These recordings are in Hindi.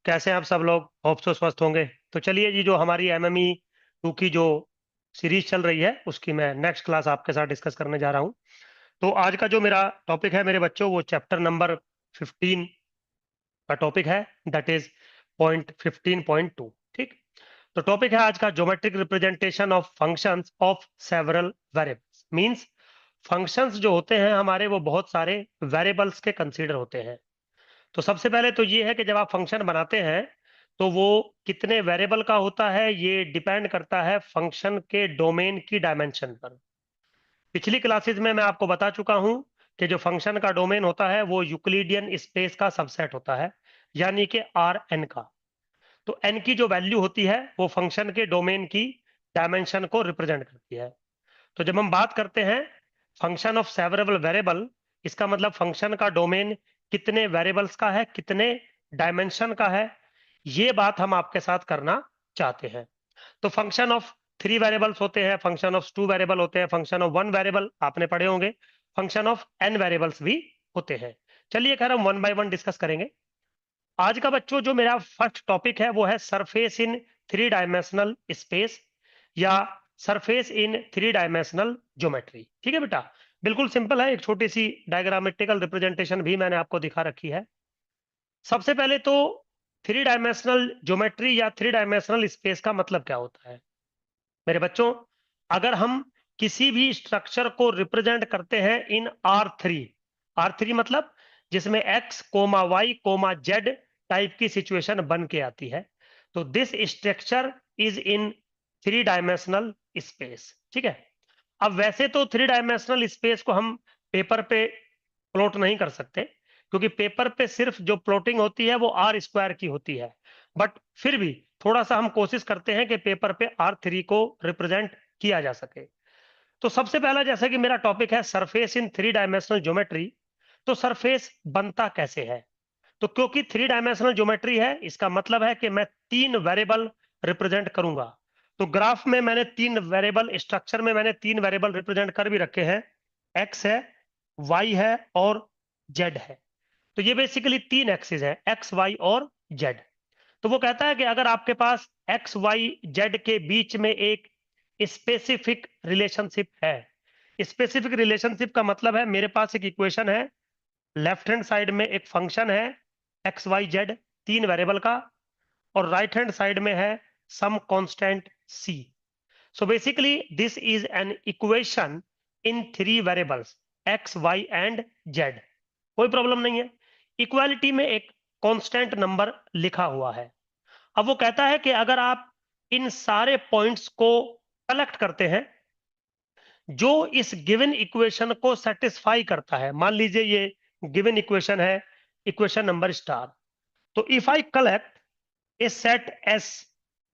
कैसे हैं आप सब लोग? होप सो स्वस्थ होंगे। तो चलिए जी, जो हमारी एमएमई 2 की जो सीरीज चल रही है उसकी मैं नेक्स्ट क्लास आपके साथ डिस्कस करने जा रहा हूं। तो आज का जो मेरा टॉपिक है मेरे बच्चों, वो चैप्टर नंबर 15 का टॉपिक है। That is point 15.2। ठीक। तो टॉपिक है आज का geometric representation of functions of several variables. Means functions जो होते हैं हमारे, वो बहुत सारे वेरिएबल्स के कंसीडर होते हैं। तो सबसे पहले तो ये है कि जब आप फंक्शन बनाते हैं तो वो कितने वेरिएबल का होता है, ये डिपेंड करता है फंक्शन के डोमेन की डायमेंशन पर। पिछली क्लासेस में मैं आपको बता चुका हूं कि जो फंक्शन का डोमेन होता है वो यूक्लिडियन स्पेस का सबसेट होता है, यानी कि आर एन का। तो एन की जो वैल्यू होती है वो फंक्शन के डोमेन की डायमेंशन को रिप्रेजेंट करती है। तो जब हम बात करते हैं फंक्शन ऑफ सेवरेबल वेरिएबल, इसका मतलब फंक्शन का डोमेन कितने वेरिएबल्स का है, कितने डायमेंशन का है, ये बात हम आपके साथ करना चाहते हैं। तो फंक्शन ऑफ 3 वेरिएबल्स होते हैं, फंक्शन ऑफ 2 वेरिएबल होते हैं, फंक्शन ऑफ 1 वेरिएबल आपने पढ़े होंगे, फंक्शन ऑफ n वेरिएबल्स भी होते हैं। चलिए खैर हम वन बाय वन डिस्कस करेंगे। आज का बच्चों जो मेरा फर्स्ट टॉपिक है वो है सरफेस इन 3 डायमेंशनल स्पेस, या सरफेस इन 3 डायमेंशनल ज्योमेट्री। ठीक है बेटा, बिल्कुल सिंपल है। एक छोटी सी डायग्रामेटिकल रिप्रेजेंटेशन भी मैंने आपको दिखा रखी है। सबसे पहले तो 3 डायमेंशनल ज्योमेट्री या 3 डायमेंशनल स्पेस का मतलब क्या होता है मेरे बच्चों? अगर हम किसी भी स्ट्रक्चर को रिप्रेजेंट करते हैं इन R3 मतलब जिसमें x comma y comma z type की सिचुएशन बन के आती है, तो this structure is in 3 dimensional space. ठीक है। अब वैसे तो 3 डायमेंशनल स्पेस को हम पेपर पे प्लॉट नहीं कर सकते, क्योंकि पेपर पे सिर्फ जो प्लॉटिंग होती है वो आर स्क्वायर की होती है। बट फिर भी थोड़ा सा हम कोशिश करते हैं कि पेपर पे R3 को रिप्रेजेंट किया जा सके। तो सबसे पहला, जैसा कि मेरा टॉपिक है सरफेस इन 3 डायमेंशनल ज्योमेट्री, तो सरफेस बनता कैसे है? तो क्योंकि 3 डायमेंशनल ज्योमेट्री है, इसका मतलब है कि मैं 3 वेरिएबल रिप्रेजेंट करूंगा। तो ग्राफ में मैंने 3 वेरिएबल, स्ट्रक्चर में मैंने 3 वेरिएबल रिप्रेजेंट कर भी रखे हैं। एक्स है, वाई है और जेड है। तो ये बेसिकली 3 एक्सिस है, एक्स वाई और जेड। तो वो कहता है कि अगर आपके पास एक्स वाई जेड के बीच में एक स्पेसिफिक रिलेशनशिप है। स्पेसिफिक रिलेशनशिप का मतलब है मेरे पास एक इक्वेशन है, लेफ्ट हैंड साइड में एक फंक्शन है एक्स वाई जेड 3 वेरिएबल का, और राइट हैंड साइड में है some constant c. So basically this is an equation in 3 variables x y and z. कोई प्रॉब्लम नहीं है। इक्वालिटी में एक कांस्टेंट नंबर लिखा हुआ है। अब वो कहता है कि अगर आप इन सारे पॉइंट्स को कलेक्ट करते हैं जो इस गिवन इक्वेशन को सेटिस्फाई करता है, मान लीजिए ये गिवन इक्वेशन है, इक्वेशन नंबर स्टार। तो if I collect a set S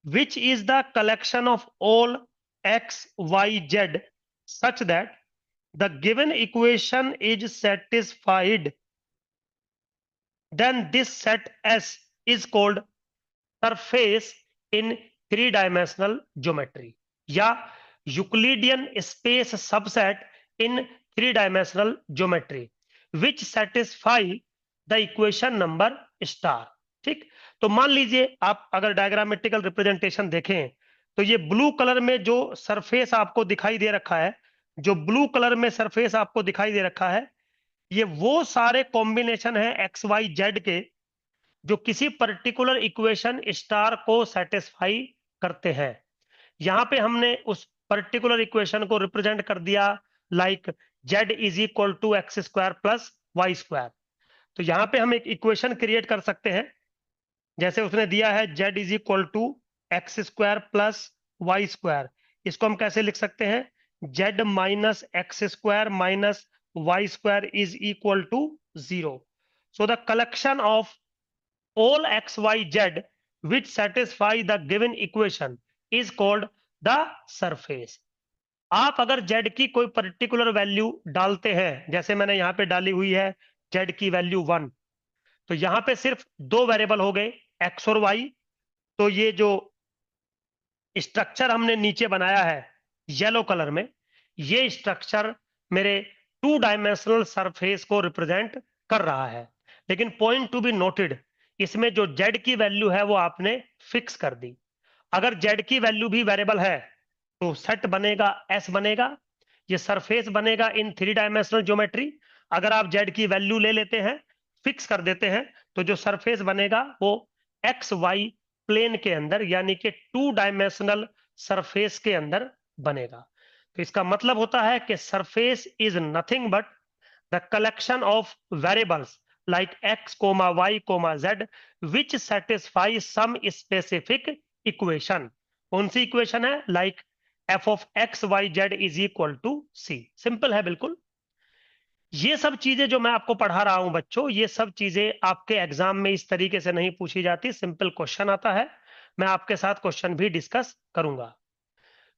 which is the collection of all x, y, z such that the given equation is satisfied, then this set S is called surface in 3 dimensional geometry, या Euclidean space subset in 3 dimensional geometry which satisfy the equation number star. ठीक। तो मान लीजिए आप अगर डायग्रामेटिकल रिप्रेजेंटेशन देखें तो ये ब्लू कलर में जो सरफेस आपको दिखाई दे रखा है, जो ब्लू कलर में सरफेस आपको दिखाई दे रखा है, ये वो सारे कॉम्बिनेशन है एक्स वाई जेड के जो किसी पर्टिकुलर इक्वेशन स्टार को सेटिस्फाई करते हैं। यहां पे हमने उस पर्टिकुलर इक्वेशन को रिप्रेजेंट कर दिया like z is equal to x square plus y square. तो यहां पे हम एक इक्वेशन क्रिएट कर सकते हैं, जैसे उसने दिया है z is equal to x square plus y square. इसको हम कैसे लिख सकते हैं? Z minus x square minus y square is equal to 0। So the collection of all x, y, z which satisfy the given equation is called the surface। आप अगर z की कोई पर्टिकुलर वैल्यू डालते हैं, जैसे मैंने यहां पे डाली हुई है z की वैल्यू 1, तो यहां पे सिर्फ 2 वेरिएबल हो गए x और y। तो ये जो स्ट्रक्चर हमने नीचे बनाया है येलो कलर में, ये स्ट्रक्चर मेरे 2 डायमेंशनल सरफेस को रिप्रेजेंट कर रहा है। लेकिन पॉइंट टू बी नोटेड, इसमें जो z की वैल्यू है वो आपने फिक्स कर दी। अगर z की वैल्यू भी वेरिएबल है तो सेट बनेगा, s बनेगा, ये सरफेस बनेगा इन 3 डायमेंशनल ज्योमेट्री। अगर आप z की वैल्यू ले लेते हैं, फिक्स कर देते हैं, तो जो सरफेस बनेगा वो एक्स वाई प्लेन के अंदर, यानी कि 2 डायमेंशनल सरफेस के अंदर बनेगा। तो इसका मतलब होता है कि surface is nothing but the collection of variables like x, y, z which satisfy some specific equation। कौन सी इक्वेशन है? like f of x, y, z is equal to c। Simple है बिल्कुल। ये सब चीजें जो मैं आपको पढ़ा रहा हूं बच्चों, ये सब चीजें आपके एग्जाम में इस तरीके से नहीं पूछी जाती। सिंपल क्वेश्चन आता है, मैं आपके साथ क्वेश्चन भी डिस्कस करूंगा,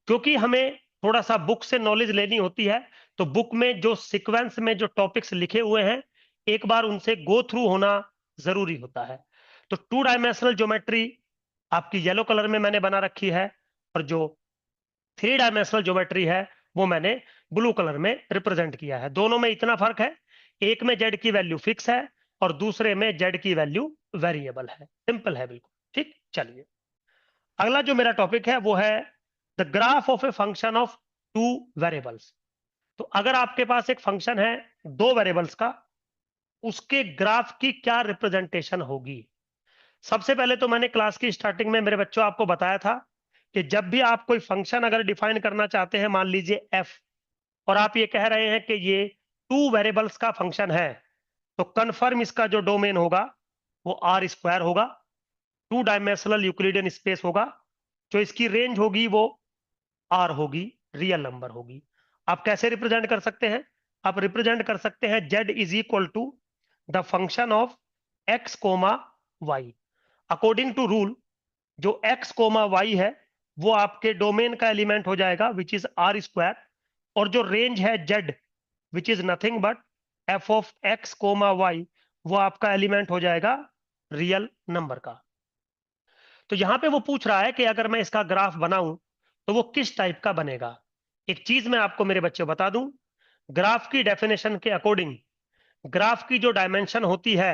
क्योंकि हमें थोड़ा सा बुक से नॉलेज लेनी होती है। तो बुक में जो सीक्वेंस में जो टॉपिक्स लिखे हुए हैं, एक बार उनसे गो थ्रू होना जरूरी होता है। तो 2 डायमेंशनल ज्योमेट्री आपकी येलो कलर में मैंने बना रखी है, और जो 3 डायमेंशनल ज्योमेट्री है वो मैंने ब्लू कलर में रिप्रेजेंट किया है। दोनों में इतना फर्क है, एक में जेड की वैल्यू फिक्स है और दूसरे में जेड की वैल्यू वेरिएबल है। सिंपल है बिल्कुल। ठीक, चलिए अगला जो मेरा टॉपिक है वो है the graph of A function of 2 variables. तो अगर आपके पास एक फंक्शन है 2 वेरिएबल्स का, उसके ग्राफ की क्या रिप्रेजेंटेशन होगी। सबसे पहले तो मैंने क्लास की स्टार्टिंग में मेरे बच्चों आपको बताया था कि जब भी आप कोई फंक्शन अगर डिफाइन करना चाहते हैं, मान लीजिए f, और आप ये कह रहे हैं कि ये 2 वेरिएबल्स का फंक्शन है, तो कन्फर्म इसका जो डोमेन होगा वो आर स्क्वायर होगा, 2 डायमेंशनल यूक्लिडियन स्पेस होगा, जो इसकी रेंज होगी वो आर होगी, रियल नंबर होगी। आप कैसे रिप्रेजेंट कर सकते हैं? आप रिप्रेजेंट कर सकते हैं z is equal to the function of x comma y. According to rule, जो x कोमा वाई है वो आपके डोमेन का एलिमेंट हो जाएगा विच इज आर स्क्वायर, और जो रेंज है z which is nothing but f of x comma y, वो आपका एलिमेंट हो जाएगा रियल नंबर का। तो यहां पे वो पूछ रहा है कि अगर मैं इसका ग्राफ बनाऊं तो वो किस टाइप का बनेगा। एक चीज मैं आपको मेरे बच्चे बता दूं, ग्राफ की डेफिनेशन के अकॉर्डिंग ग्राफ की जो डायमेंशन होती है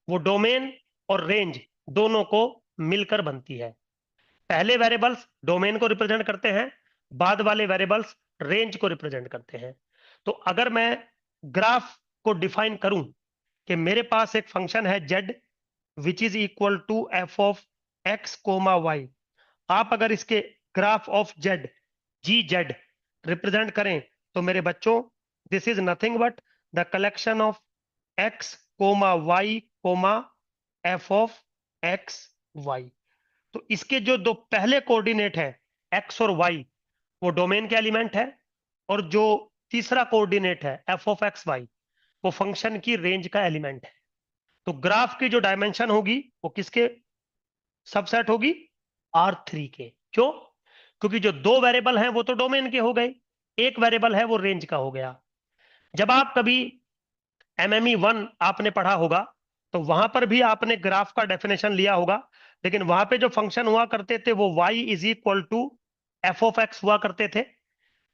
वो डोमेन और रेंज दोनों को मिलकर बनती है। पहले वेरिएबल्स डोमेन को रिप्रेजेंट करते हैं, बाद वाले वेरिएबल्स रेंज को रिप्रेजेंट करते हैं। तो अगर मैं ग्राफ को डिफाइन करूं कि मेरे पास एक फंक्शन है z which is equal to f of x comma y, आप अगर इसके graph of z g z represent करें तो मेरे बच्चों this is nothing but the collection of x comma y comma f of x y. तो इसके जो दो पहले कोऑर्डिनेट है एक्स और वाई, वो डोमेन के एलिमेंट है, और जो तीसरा कोऑर्डिनेट है एफ ऑफ एक्स वाई, वो फंक्शन की रेंज का एलिमेंट है। तो ग्राफ की जो डायमेंशन होगी वो किसके सबसेट होगी? R3 के। क्यों? क्योंकि जो 2 वेरिएबल हैं वो तो डोमेन के हो गए, एक वेरिएबल है वो रेंज का हो गया। जब आप कभी MME 1 आपने पढ़ा होगा तो वहां पर भी आपने ग्राफ का डेफिनेशन लिया होगा, लेकिन वहां पे जो फंक्शन हुआ करते थे वो y is equal to f of x हुआ करते थे।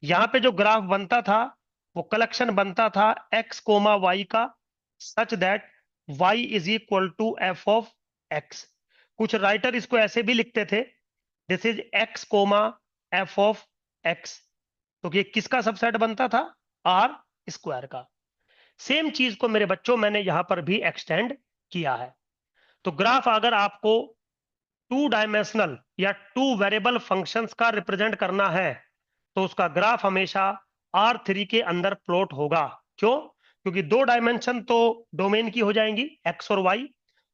यहाँ पे जो ग्राफ बनता था वो कलेक्शन बनता था x कोमा वाई का, such that y is equal to f of x. कुछ राइटर इसको ऐसे भी लिखते थे, this is x comma f of x. तो ये किसका सबसेट बनता था? आर स्क्वायर का। सेम चीज को मेरे बच्चों मैंने यहां पर भी एक्सटेंड किया है। तो ग्राफ अगर आपको 2 डायमेंशनल या 2 वेरिएबल फंक्शंस का रिप्रेजेंट करना है तो उसका ग्राफ हमेशा R3 के अंदर प्लॉट होगा। क्यों? क्योंकि 2 डायमेंशन तो डोमेन की हो जाएंगी एक्स और वाई,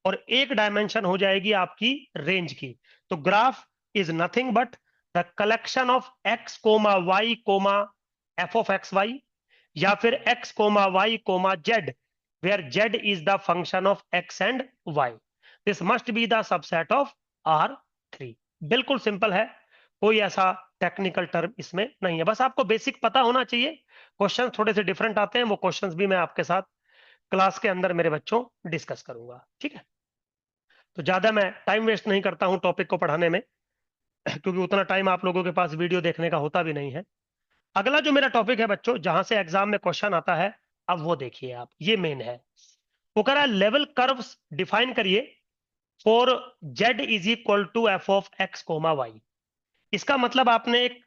और एक डायमेंशन हो जाएगी आपकी रेंज की। तो graph is nothing but the collection of x comma y comma f of x y, या फिर x comma y comma z, where z is the function of x and y। this must be the subset of R3। बिल्कुल सिंपल है, कोई ऐसा टेक्निकल टर्म इसमें नहीं है, बस आपको बेसिक पता होना चाहिए। क्वेश्चन थोड़े से डिफरेंट आते हैं, वो क्वेश्चंस भी मैं आपके साथ क्लास के अंदर मेरे बच्चों डिस्कस करूंगा। ठीक है, तो ज्यादा मैं टाइम वेस्ट नहीं करता हूं टॉपिक को पढ़ाने में, क्योंकि उतना टाइम आप लोगों के पास वीडियो देखने का होता भी नहीं है। अगला जो मेरा टॉपिक है बच्चों, जहां से एग्जाम में क्वेश्चन आता है, अब वो देखिए आप, ये मेन है। वो कह रहा है लेवल कर्व्स डिफाइन करिए for z is equal to f of x comma y. इसका मतलब आपने एक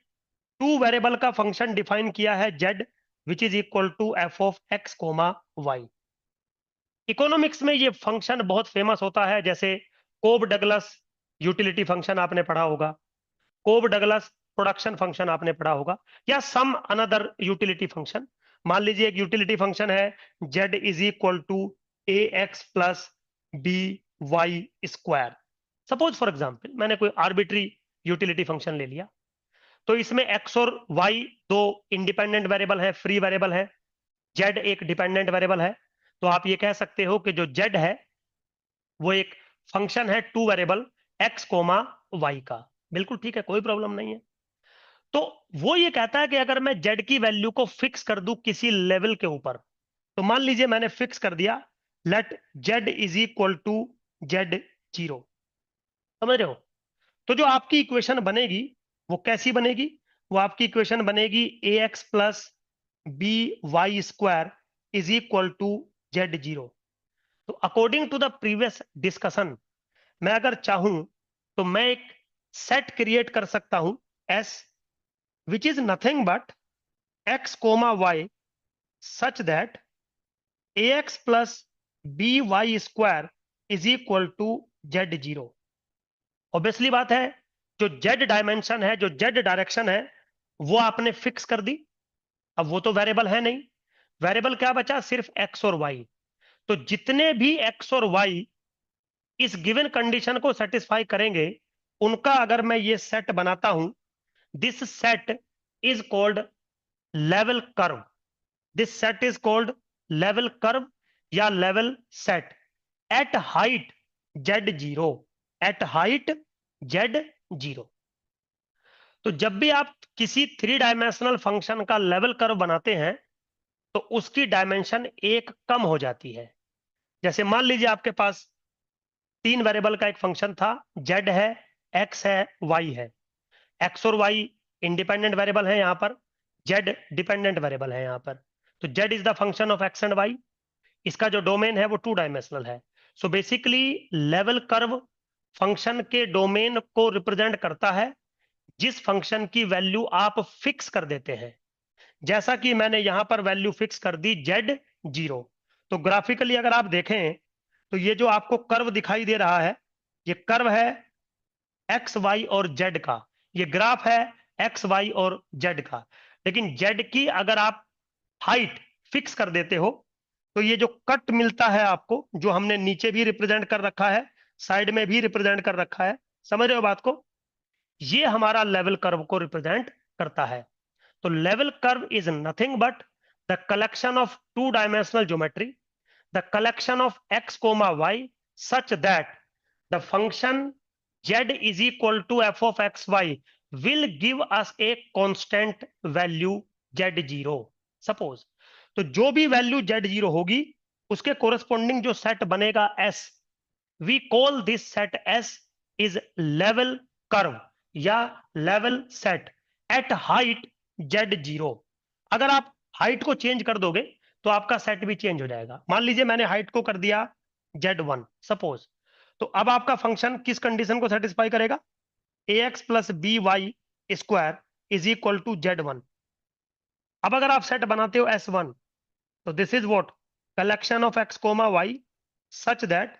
टू वेरिएबल का फंक्शन डिफाइन किया है z which is equal to f of x comma y. Economics में ये फंक्शन बहुत फेमस होता है, जैसे कोब डगलस यूटिलिटी फंक्शन आपने पढ़ा होगा, कोब डगलस प्रोडक्शन फंक्शन आपने पढ़ा होगा, या सम अनदर यूटिलिटी फंक्शन। मान लीजिए एक यूटिलिटी फंक्शन है z is equal to a x plus b y square. Suppose for example मैंने कोई आर्बिट्री यूटिलिटी फंक्शन ले लिया, तो इसमें x और y दो इंडिपेंडेंट वेरिएबल है, फ्री वेरिएबल है, z एक डिपेंडेंट वेरिएबल है। तो आप ये कह सकते हो कि जो z है वो एक फंक्शन है two variable x comma y का। बिल्कुल ठीक है, कोई प्रॉब्लम नहीं है। तो वो ये कहता है कि अगर मैं z की वैल्यू को फिक्स कर दूं किसी लेवल के ऊपर, तो मान लीजिए मैंने फिक्स कर दिया let z is equal to z0। समझ रहे हो? तो जो आपकी इक्वेशन बनेगी वो कैसी बनेगी? वो आपकी इक्वेशन बनेगी a x plus b y square is equal to z0। तो according to the previous discussion, मैं अगर चाहूं तो मैं एक सेट क्रिएट कर सकता हूं S which is nothing but x comma y such that ax plus b y square is equal to z0। Obviously बात है, जो z डायमेंशन है, जो z डायरेक्शन है, वो आपने फिक्स कर दी। अब वो तो वेरिएबल है नहीं, वेरिएबल क्या बचा? सिर्फ x और y। तो जितने भी x और y इस गिवन कंडीशन को सेटिस्फाई करेंगे, उनका अगर मैं ये सेट बनाता हूं, this set is called level curve. This set is called level curve या level set at height z0, at height z0। तो जब भी आप किसी थ्री डायमेंशनल फंक्शन का लेवल कर्व बनाते हैं तो उसकी डायमेंशन एक कम हो जाती है। जैसे मान लीजिए आपके पास तीन वेरिएबल का एक फंक्शन था, z है, x है, y है। x और y इंडिपेंडेंट वेरिएबल है, यहां पर z डिपेंडेंट वेरिएबल है यहां पर। तो z is the function of x and y। इसका जो डोमेन है वो टू डायमेंशनल है। So basically level curve function के डोमेन को रिप्रेजेंट करता है जिस फंक्शन की वैल्यू आप फिक्स कर देते हैं। जैसा कि मैंने यहां पर वैल्यू फिक्स कर दी z0। तो ग्राफिकली अगर आप देखें तो ये जो आपको कर्व दिखाई दे रहा है, ये कर्व है एक्स वाई और जेड का, ये ग्राफ है एक्स वाई और जेड का। लेकिन जेड की अगर आप हाइट फिक्स कर देते हो तो ये जो कट मिलता है आपको, जो हमने नीचे भी रिप्रेजेंट कर रखा है, साइड में भी रिप्रेजेंट कर रखा है, समझ रहे हो बात को? ये हमारा लेवल कर्व को रिप्रेजेंट करता है। तो level curve is nothing but the collection of two dimensional geometry, the collection of x comma y such that the function z is equal to f of x y will give us a constant value z0। Suppose तो जो भी वैल्यू z0 होगी उसके कोरस्पॉन्डिंग जो सेट बनेगा s, we call this set s is level curve या level set at height z0। अगर आप हाइट को चेंज कर दोगे तो आपका सेट भी चेंज हो जाएगा। मान लीजिए मैंने हाइट को कर दिया z1 सपोज, तो अब आपका फंक्शन किस कंडीशन को सेटिस्फाई करेगा? ax plus b y square is equal to z1। अब अगर आप सेट बनाते हो s1, तो this is what collection of x comma y such that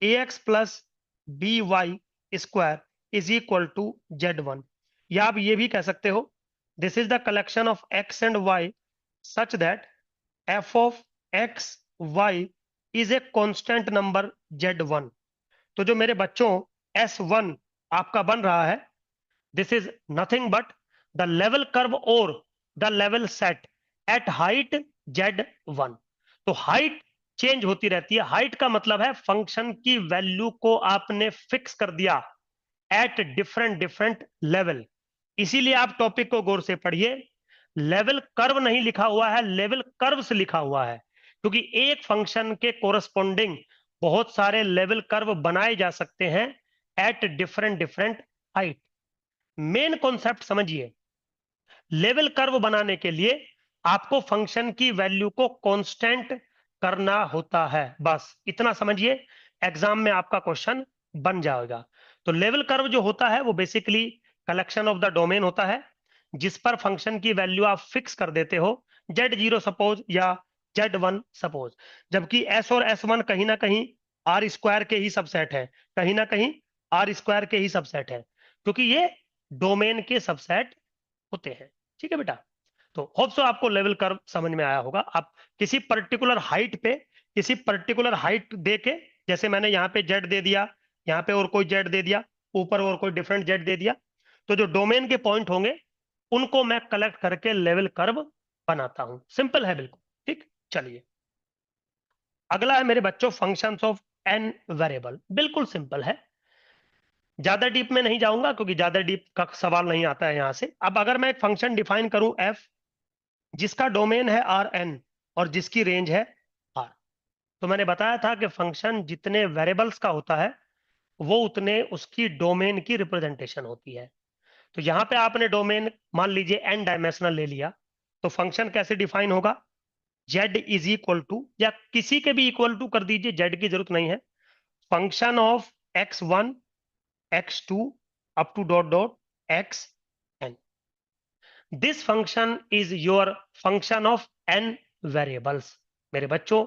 ax plus b y square is equal to z1। या आप ये भी कह सकते हो this is the collection of x and y such that f of x y is a constant number z1। तो जो मेरे बच्चों s1 आपका बन रहा है, this is nothing but the level curve और the level set at height z1। तो हाइट चेंज होती रहती है। हाइट का मतलब है फंक्शन की वैल्यू को आपने फिक्स कर दिया एट डिफरेंट डिफरेंट लेवल। इसीलिए आप टॉपिक को गौर से पढ़िए। लेवल कर्व नहीं लिखा हुआ है, लेवल कर्व्स लिखा हुआ है, क्योंकि एक फंक्शन के कोरस्पॉन्डिंग बहुत सारे लेवल कर्व बनाए जा सकते हैं at different different height. Main concept समझिए, लेवल कर्व बनाने के लिए आपको फंक्शन की वैल्यू को कांस्टेंट करना होता है, बस इतना समझिए। एग्जाम में आपका क्वेश्चन बन जाएगा। तो लेवल कर्व जो होता है वो basically collection of the domain होता है जिस पर फंक्शन की वैल्यू आप फिक्स कर देते हो, Z0 सपोज या Z1 सपोज, जबकि S और S1 कहीं ना कहीं आर स्क्वायर के ही सबसेट है, कहीं ना कहीं आर स्क्वायर के ही सबसेट है, क्योंकि ये डोमेन के सबसेट होते हैं। ठीक है बेटा, तो होप सो आपको लेवल कर्व समझ में आया होगा। आप किसी पर्टिकुलर हाइट पे किसी पर्टिकुलर हाइट दे के, जैसे मैंने यहाँ पे जेड दे दिया, यहाँ पे और कोई जेड दे दिया, ऊपर और कोई डिफरेंट जेड दे दिया, तो जो डोमेन के पॉइंट होंगे उनको मैं कलेक्ट करके लेवल कर्व बनाता हूं। सिंपल है बिल्कुल। ठीक, चलिए अगला है मेरे बच्चों फंक्शंस ऑफ एन वेरिएबल। बिल्कुल सिंपल है, ज्यादा डीप में नहीं जाऊंगा क्योंकि ज्यादा डीप का सवाल नहीं आता है यहां से। अब अगर मैं एक फंक्शन डिफाइन करूं एफ, जिसका डोमेन है आर एन और जिसकी रेंज है आर, तो मैंने बताया था कि फंक्शन जितने वेरिएबल्स का होता है वो उतने उसकी डोमेन की रिप्रेजेंटेशन होती है। तो यहां पे आपने डोमेन मान लीजिए एन डायमेंशनल ले लिया, तो फंक्शन कैसे डिफाइन होगा? जेड इज इक्वल टू, या किसी के भी इक्वल टू कर दीजिए, जेड की जरूरत नहीं है, function of x1 x2 up to dot dot xn। This function is your function of n variables. मेरे बच्चों,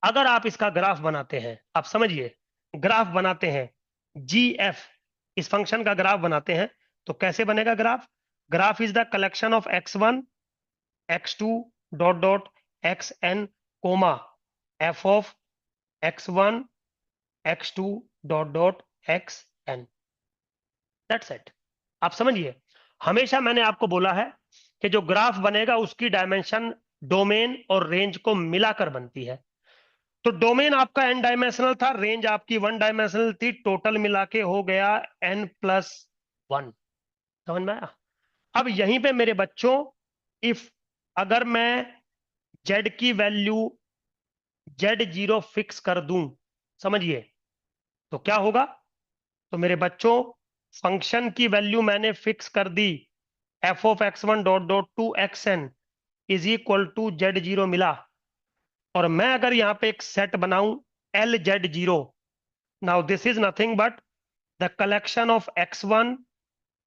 अगर आप इसका ग्राफ बनाते हैं, आप समझिए ग्राफ बनाते हैं, gf इस फंक्शन का ग्राफ बनाते हैं, तो कैसे बनेगा graph? Graph is the collection of x1 x2 dot dot xn comma f of x1 x2 dot dot xn। That's it. आप समझिए, हमेशा मैंने आपको बोला है कि जो ग्राफ बनेगा उसकी डायमेंशन डोमेन और रेंज को मिलाकर बनती है। तो डोमेन आपका एन डायमेंशनल था, रेंज आपकी वन डायमेंशनल थी, टोटल मिला के हो गया n+1। समझ में आया? अब यहीं पे मेरे बच्चों, इफ अगर मैं z की वैल्यू Z0 फिक्स कर दूं, समझिए तो क्या होगा? तो मेरे बच्चों, फंक्शन की वैल्यू मैंने फिक्स कर दी, f of x1 dot dot to xn is equal to Z0 मिला, और मैं अगर यहाँ पे एक सेट बनाऊं LZ0, now this is nothing but the collection of x1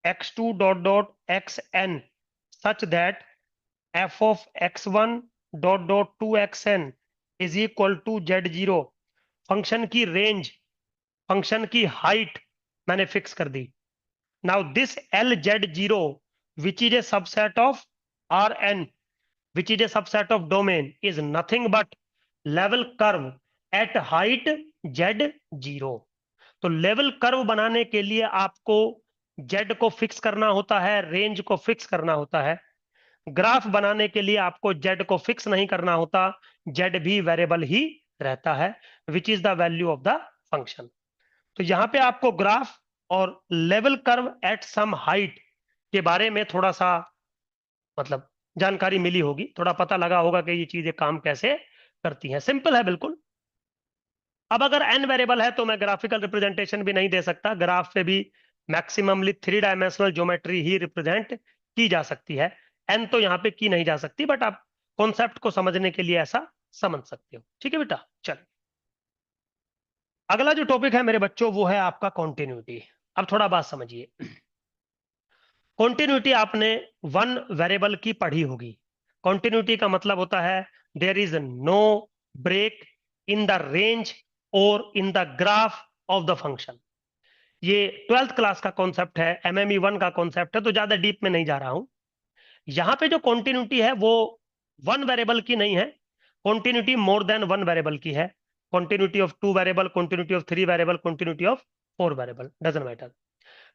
x2 dot dot xn such that f of x1 dot dot to xn is equal to Z0। Function की रेंज, फंक्शन की हाइट मैंने फिक्स कर दी। Now this LZ0 which is a subset of Rn, which is a subset of domain, is nothing but level curve at height Z0। तो लेवल कर्व बनाने के लिए आपको Z को फिक्स करना होता है, रेंज को फिक्स करना होता है। ग्राफ बनाने के लिए आपको Z को फिक्स नहीं करना होता, Z भी वेरिएबल ही रहता है, which is the value of the function. तो यहां पे आपको ग्राफ और level curve at some height के बारे में थोड़ा सा मतलब जानकारी मिली होगी, थोड़ा पता लगा होगा कि ये चीजें काम कैसे करती हैं। सिंपल है बिल्कुल। अब अगर n वेरिएबल है तो मैं ग्राफिकल रिप्रेजेंटेशन भी नहीं दे सकता, ग्राफ पे भी मैक्सिममली 3 डायमेंशनल ज्योमेट्री ही रिप्रेजेंट की जा सकती है, n तो यहाँ पे की नहीं जा सकती, बट आप कॉन्सेप्ट को समझने के लिए ऐसा समझ सकते हो। ठीक है बेटा, चलिए अगला जो टॉपिक है मेरे बच्चों वो है आपका कॉन्टिन्यूटी। अब थोड़ा बात समझिए, कॉन्टिन्यूटी आपने वन वेरिएबल की पढ़ी होगी। कॉन्टिन्यूटी का मतलब होता है there is no break in the range और in the graph of the function. ये 12th क्लास का कॉन्सेप्ट है, एमएमई 1 का कॉन्सेप्ट है, तो ज्यादा डीप में नहीं जा रहा हूं। यहां पे जो कॉन्टिन्यूटी है वो वन वेरिएबल की नहीं है, continuity more than one variable की है। Continuity of 2 variable, continuity of 3 variable, continuity of 4 variable, doesn't matter.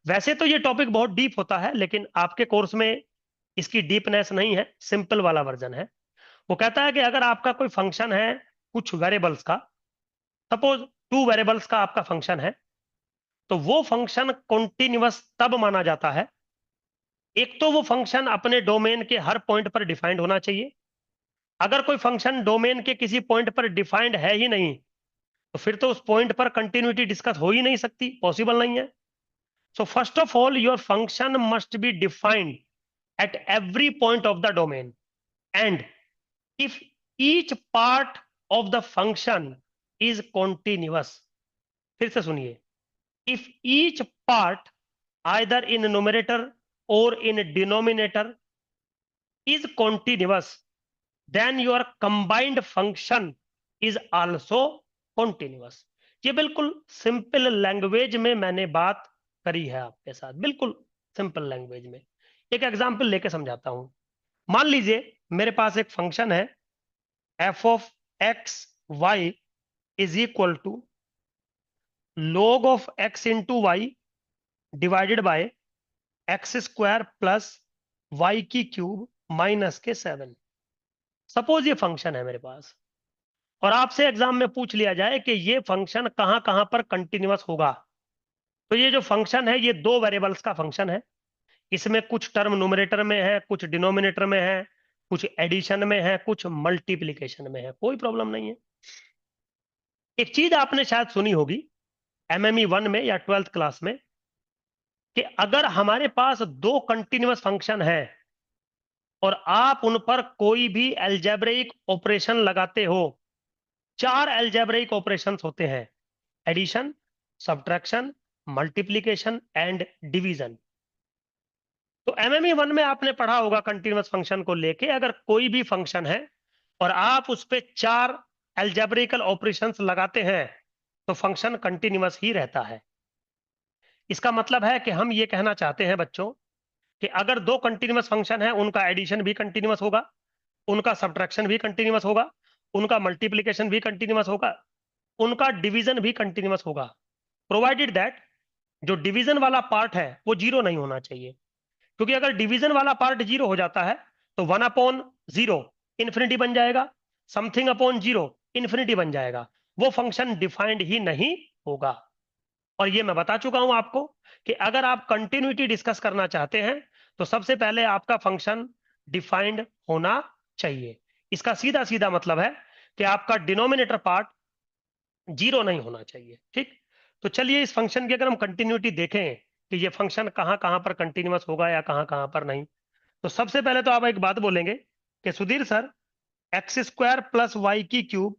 वैसे तो ये टॉपिक बहुत डीप होता है, लेकिन आपके कोर्स में इसकी डीपनेस नहीं है, सिंपल वाला वर्जन है। वो कहता है कि अगर आपका कोई फंक्शन है कुछ वेरिएबल्स का, सपोज 2 वेरिएबल्स का आपका फंक्शन है, तो वो फंक्शन कॉन्टिन्यूअस तब माना जाता है, एक तो वो फंक्शन अपने डोमेन के हर पॉइंट पर डिफाइंड होना चाहिए। अगर कोई फंक्शन डोमेन के किसी पॉइंट पर डिफाइंड है ही नहीं, तो फिर तो उस पॉइंट पर कंटिन्यूटी डिस्कस हो ही नहीं सकती, पॉसिबल नहीं है। So first of all, your function must be defined at every point of the domain. And if each part of the function is continuous, फिर से सुनिए, if each part either in numerator और in denominator is continuous then your combined function is also continuous. ये बिल्कुल सिंपल लैंग्वेज में मैंने बात करी है आपके साथ, बिल्कुल सिंपल लैंग्वेज में। एक एग्जांपल लेके समझाता हूं। मान लीजिए मेरे पास एक फंक्शन है f of x y is equal to log of x into y divided by x square plus y की क्यूब माइनस के 7। सपोज ये फंक्शन है मेरे पास, और आपसे एग्जाम में पूछ लिया जाए कि ये फंक्शन कहां कहां पर कंटिन्यूअस होगा, तो ये जो फंक्शन है ये दो वेरिएबल्स का फंक्शन है। इसमें कुछ टर्म न्यूमरेटर में है, कुछ डिनोमिनेटर में है, कुछ एडिशन में है, कुछ मल्टीप्लीकेशन में है, कोई प्रॉब्लम नहीं है। एक चीज आपने शायद सुनी होगी एमएमई 1 में या 12th क्लास में, कि अगर हमारे पास दो कंटिन्यूअस फंक्शन है और आप उन पर कोई भी अलजेब्रिक ऑपरेशन लगाते हो, चार अलजेब्रिक ऑपरेशंस होते हैं, addition, subtraction, multiplication and division. तो एमएमई 1 में आपने पढ़ा होगा कंटिन्यूअस फंक्शन को लेके, अगर कोई भी फंक्शन है और आप उस पर चार अलजेब्रिकल ऑपरेशंस लगाते हैं तो फंक्शन कंटिन्यूअस ही रहता है। इसका मतलब है कि हम ये कहना चाहते हैं बच्चों कि अगर दो कंटिन्यूअस फंक्शन है, उनका एडिशन भी कंटिन्यूअस होगा, उनका सब्ट्रैक्शन भी कंटिन्यूअस होगा, उनका मल्टीप्लीकेशन भी कंटिन्यूअस होगा, उनका डिवीजन भी कंटिन्यूअस होगा, प्रोवाइडेड दैट जो डिवीजन वाला पार्ट है वो जीरो नहीं होना चाहिए। क्योंकि अगर डिवीजन वाला पार्ट जीरो हो जाता है तो 1/0 इंफिनिटी बन जाएगा, समथिंग अपॉन जीरो इंफिनिटी बन जाएगा, वो फंक्शन डिफाइंड ही नहीं होगा। और ये मैं बता चुका हूं आपको कि अगर आप कंटिन्यूटी डिस्कस करना चाहते हैं तो सबसे पहले आपका फंक्शन डिफाइंड होना चाहिए। इसका सीधा सीधा मतलब है कि आपका डिनोमिनेटर पार्ट जीरो नहीं होना चाहिए। ठीक, तो चलिए इस फंक्शन की अगर हम कंटिन्यूटी देखें कि ये फंक्शन कहां कहां पर कंटिन्यूअस होगा या कहां कहां पर नहीं, तो सबसे पहले तो आप एक बात बोलेंगे कि Sudhir sir, x square plus y की cube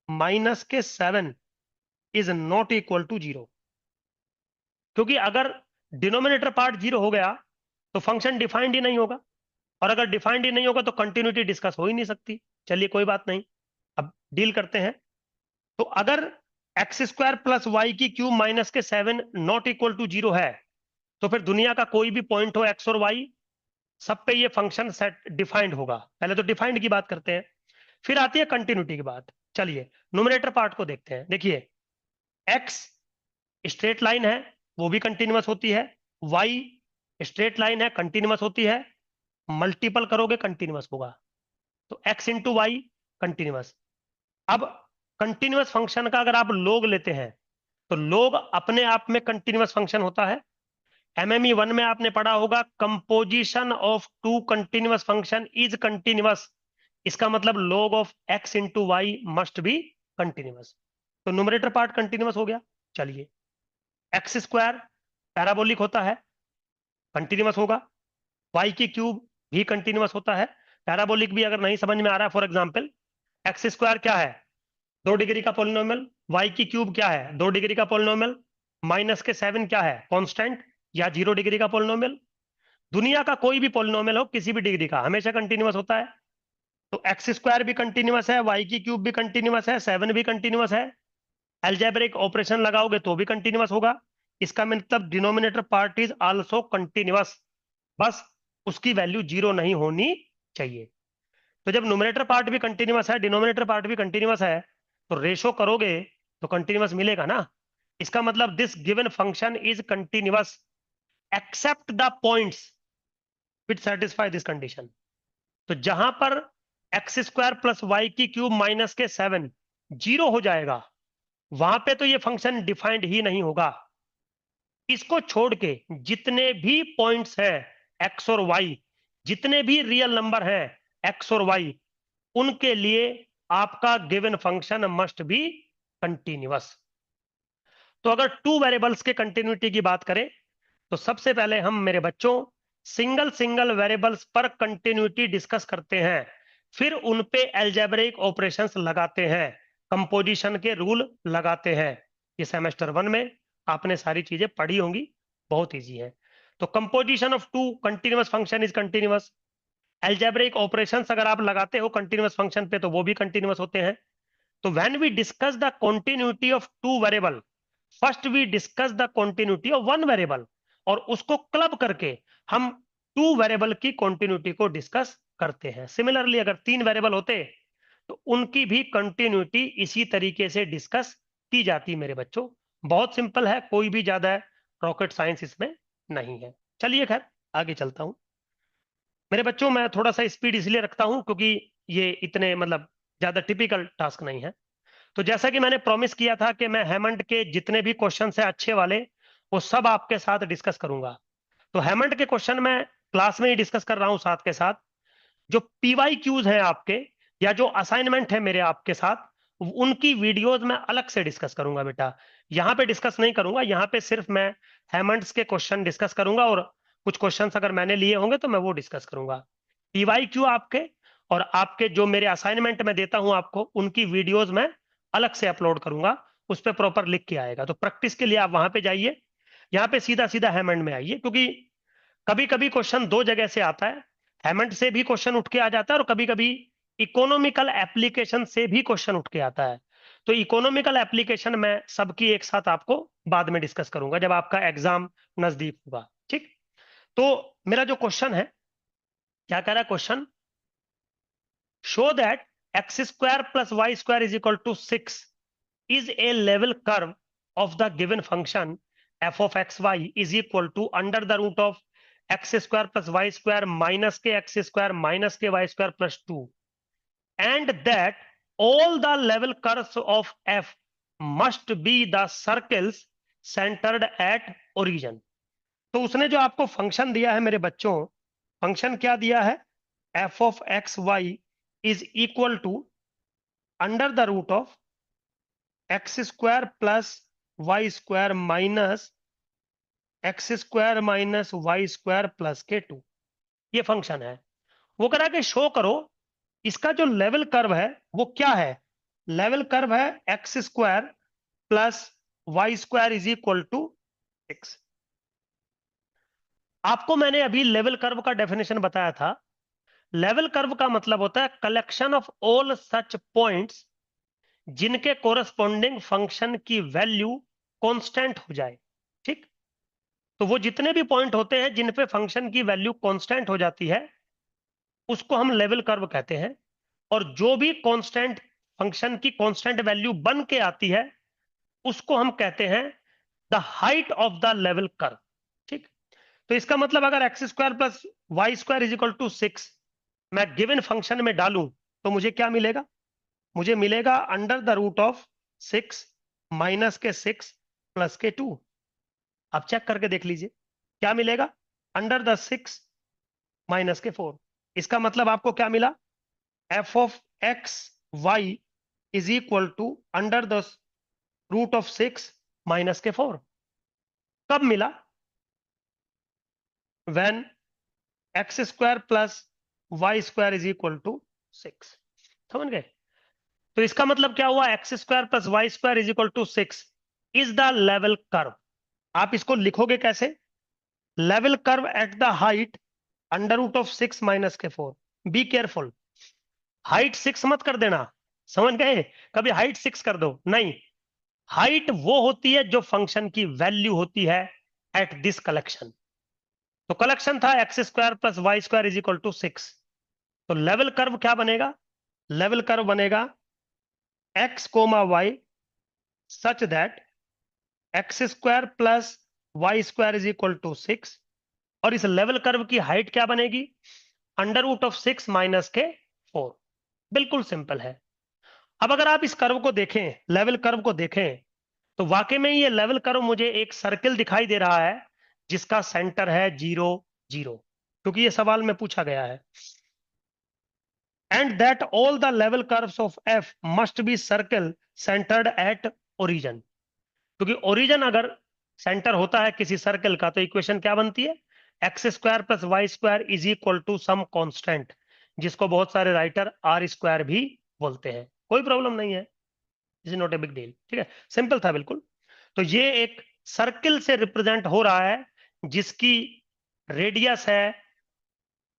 minus k 7 is not equal to zero. क्योंकि अगर डिनोमिनेटर पार्ट जीरो हो गया तो फंक्शन डिफाइंड ही नहीं होगा, और अगर डिफाइंड ही नहीं होगा तो कंटिन्यूटी डिस्कस हो ही नहीं सकती। चलिए कोई बात नहीं, अब डील करते हैं। तो अगर एक्स स्क्वायर प्लस वाई की cube minus k 7 not equal to zero है, तो फिर दुनिया का कोई भी पॉइंट हो एक्स और वाई, सब पे ये फंक्शन सेट डिफाइंड होगा। पहले तो डिफाइंड की बात करते हैं, फिर आती है कंटिन्यूटी की बात। चलिए न्यूमरेटर पार्ट को देखते हैं। देखिए एक्स स्ट्रेट लाइन है, वो भी कंटिन्यूअस होती है, वाई स्ट्रेट लाइन है, कंटिन्यूअस होती है, मल्टीपल करोगे कंटिन्यूअस होगा, तो एक्स इंटू वाई कंटिन्यूअस। अब कंटिन्यूअस फंक्शन का अगर आप लोग लेते हैं तो लोग अपने आप में कंटिन्यूअस फंक्शन होता है। एमएमई 1 में आपने पढ़ा होगा composition of two continuous function is continuous, इसका मतलब log of x into y must be continuous. तो न्यूमरेटर पार्ट कंटिन्यूअस हो गया। चलिए एक्स स्क्वायर पैराबोलिक होता है, कंटिन्यूअस होगा, वाई की क्यूब भी कंटिन्यूअस होता है। पैराबोलिक भी अगर नहीं समझ में आ रहा है, फॉर एग्जाम्पल एक्स स्क्वायर क्या है, 2 डिग्री का पोलिनोमियल, वाई की क्यूब क्या है, 2 डिग्री का पोलिनोमियल, माइनस के 7 क्या है, कांस्टेंट या 0 डिग्री का पोलिनोमियल। दुनिया का कोई भी पोलिनोमियल हो किसी भी डिग्री का हमेशा कंटिन्यूअस होता है। तो एक्स स्क्वायर भी कंटिन्यूअस है, वाई की क्यूब भी कंटिन्यूअस है, 7 भी कंटिन्यूअस है, अलजेब्रिक ऑपरेशन लगाओगे तो भी कंटिन्यूअस होगा। इसका मतलब denominator part is also continuous, बस उसकी वैल्यू जीरो नहीं होनी चाहिए। तो जब न्यूमरेटर पार्ट भी कंटिन्यूअस है, डिनोमिनेटर पार्ट भी कंटिन्यूअस है, तो रेशो करोगे तो कंटिन्यूअस मिलेगा ना। इसका मतलब this given function is continuous except the points which satisfy this condition. तो जहां पर एक्स स्क्वायर प्लस वाई की क्यूब माइनस के 7 जीरो हो जाएगा, वहां पे तो ये फंक्शन डिफाइंड ही नहीं होगा। इसको छोड़ के जितने भी पॉइंट्स है एक्स और वाई, जितने भी रियल नंबर है एक्स और वाई, उनके लिए आपका given function must be continuous. तो अगर टू वेरिएबल्स के कंटिन्यूटी की बात करें तो सबसे पहले हम मेरे बच्चों सिंगल सिंगल वेरिएबल्स पर कंटिन्यूटी डिस्कस करते हैं, फिर उन पे अलजेब्रिक ऑपरेशंस लगाते हैं, कंपोजिशन के रूल लगाते हैं। ये सेमेस्टर 1 में आपने सारी चीजें पढ़ी होंगी, बहुत इजी है। तो composition of two continuous function is continuous. Algebraic operations अगर आप लगाते हो कंटिन्यूअस फंक्शन पे तो वो भी कंटिन्यूअस होते हैं। तो when we discuss the continuity of two variable, first we discuss the continuity of one variable, और उसको क्लब करके हम टू वेरिएबल की कंटिन्यूटी को डिस्कस करते हैं। सिमिलरली अगर 3 वेरिएबल होते तो उनकी भी कंटिन्यूटी इसी तरीके से डिस्कस की जाती मेरे बच्चों। बहुत सिंपल है, कोई भी ज्यादा रॉकेट साइंस इसमें नहीं है। चलिए खैर आगे चलता हूं मेरे बच्चों। मैं थोड़ा सा स्पीड इसलिए रखता हूं क्योंकि ये इतने मतलब ज्यादा टिपिकल टास्क नहीं है। तो जैसा कि मैंने प्रॉमिस किया था कि मैं हेमंड के जितने भी क्वेश्चन है अच्छे वाले, वो सब आपके साथ डिस्कस करूंगा। तो हेमंड के क्वेश्चन मैं क्लास में ही डिस्कस कर रहा हूं साथ के साथ। जो पीवाई क्यूज हैं आपके, या जो असाइनमेंट है मेरे आपके साथ, उनकी वीडियोस मैं अलग से डिस्कस करूंगा बेटा। यहाँ पे डिस्कस नहीं करूंगा, यहाँ पे सिर्फ मैं हेमंड्स के क्वेश्चन डिस्कस करूंगा, और कुछ क्वेश्चंस अगर मैंने लिए होंगे तो मैं वो डिस्कस करूंगा। पीवाई क्यू आपके और आपके जो मेरे असाइनमेंट में देता हूं आपको, उनकी वीडियोस मैं अलग से अपलोड करूंगा, उस पर प्रॉपर लिख के आएगा। तो प्रैक्टिस के लिए आप वहां पे जाइए, यहाँ पे सीधा सीधा हेमंड में आइए, क्योंकि कभी कभी क्वेश्चन दो जगह से आता है। हेमंड से भी क्वेश्चन उठ के आ जाता है, और कभी कभी इकोनॉमिकल एप्लीकेशन से भी क्वेश्चन उठ के आता है। तो इकोनॉमिकल एप्लीकेशन मैं सबकी एक साथ आपको बाद में डिस्कस करूंगा जब आपका एग्जाम नजदीक होगा, ठीक। तो मेरा जो क्वेश्चन है, क्या कह रहा है question, show that x square plus y square is equal to 6 is a level curve of the given function f of xy is equal to under the root of x square plus y square minus k x square minus k y square plus 2, and that all the level curves of f must be the circles centered at origin। तो उसने जो आपको फंक्शन दिया है मेरे बच्चों, फंक्शन क्या दिया है, f of x y is equal to under the root of x square plus y square minus x square minus y square plus k 2, ये फंक्शन है। वो कह रहा है कि शो करो इसका जो लेवल कर्व है वो क्या है। लेवल कर्व है x square plus y square is equal to 6। आपको मैंने अभी लेवल कर्व का डेफिनेशन बताया था। लेवल कर्व का मतलब होता है collection of all such points जिनके कोरस्पॉन्डिंग फंक्शन की वैल्यू कांस्टेंट हो जाए, ठीक। तो वो जितने भी पॉइंट होते हैं जिन पे फंक्शन की वैल्यू कांस्टेंट हो जाती है, उसको हम लेवल कर्व कहते हैं। और जो भी कांस्टेंट फंक्शन की कांस्टेंट वैल्यू बन के आती है, उसको हम कहते हैं the height of the level curve, ठीक। तो इसका मतलब अगर x square plus y square is equal to 6 मैं गिवन फंक्शन में डालूं तो मुझे क्या मिलेगा, मुझे मिलेगा under the root of 6 minus k 6 plus k 2। आप चेक करके देख लीजिए क्या मिलेगा, अंडर द 6 माइनस के 4। इसका मतलब आपको क्या मिला, f of x y is equal to under the root of 6 minus k 4। कब मिला, when x square plus y square is equal to 6। समझ गए। तो इसका मतलब क्या हुआ, x square plus y square is equal to 6 is the level curve. आप इसको लिखोगे कैसे, level curve at the height under root of 6 minus k 4। Be careful, height 6 मत कर देना, समझ गए। कभी हाइट 6 कर दो नहीं, हाइट वो होती है जो फंक्शन की वैल्यू होती है एट दिस कलेक्शन। तो कलेक्शन था x square plus y square is equal to 6। तो लेवल कर्व क्या बनेगा, लेवल कर्व बनेगा x comma y such that x square plus y square is equal to 6। और इस लेवल कर्व की हाइट क्या बनेगी, under root of 6 minus k 4। बिल्कुल सिंपल है। अब अगर आप इस कर्व को देखें, लेवल कर्व को देखें, तो वाकई में ये लेवल कर्व मुझे एक सर्किल दिखाई दे रहा है जिसका सेंटर है 0 0, क्योंकि ये सवाल में पूछा गया है। And that all the level curves of F must be circle centred at origin. क्योंकि ओरिजिन अगर सेंटर होता है किसी सर्कल का, तो इक्वेशन क्या बनती है, x square plus y square is equal to some constant, जिसको बहुत सारे राइटर आर स्क्वायर भी बोलते हैं। कोई प्रॉब्लम नहीं है, is not a big deal, ठीक है, सिंपल था बिल्कुल। तो ये एक सर्किल से रिप्रेजेंट हो रहा है जिसकी रेडियस है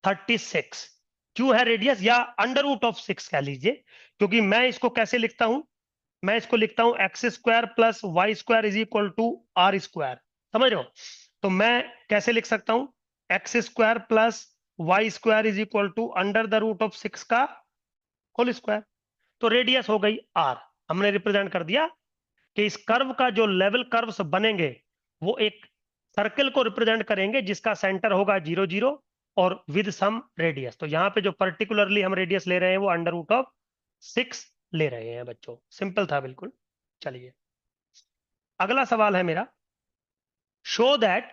36। क्यों है रेडियस, या अंडर रूट ऑफ 6 कह लीजिए, क्योंकि मैं इसको कैसे लिखता हूं, मैं इसको लिखता हूं x square plus y square is equal to r square. समझ रहे हो? तो मैं कैसे लिख सकता हूं, x square plus y square is equal to under the root of 6 का होल स्क्वायर। तो रेडियस हो गई आर। हमने रिप्रेजेंट कर दिया कि इस कर्व का जो लेवल कर्व्स बनेंगे वो एक सर्कल को रिप्रेजेंट करेंगे जिसका सेंटर होगा 0 0 और विद सम रेडियस। तो यहां पे जो पर्टिकुलरली हम रेडियस ले रहे हैं वो अंडर रूट ऑफ 6 ले रहे हैं बच्चों। सिंपल था बिल्कुल। चलिए अगला सवाल है मेरा, show that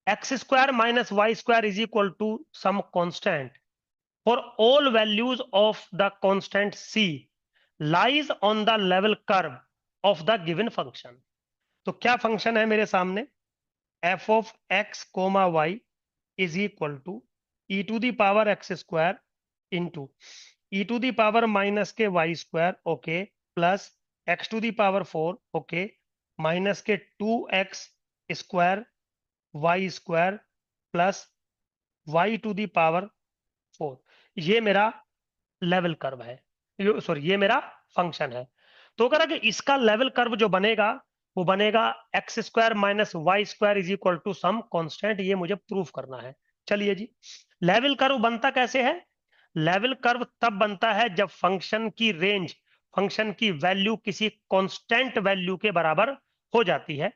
x square minus y square is equal to some constant for all values of the constant c lies on the level curve of the given function. तो क्या फंक्शन है मेरे सामने, f of x comma y is equal to e to the power x square into e to the power minus के y square, okay, plus x to the power 4, okay, minus के 2x square y square plus y to the power 4। ये मेरा लेवल कर्व है, सॉरी ये मेरा फंक्शन है। तो अगर इसका लेवल कर्व जो बनेगा वो बनेगा x square minus y square is equal to some constant. ये मुझे प्रूफ करना है। चलिए जी, लेवल कर्व बनता कैसे है, लेवल कर्व तब बनता है जब फंक्शन की रेंज, फंक्शन की वैल्यू किसी कांस्टेंट वैल्यू के बराबर हो जाती है।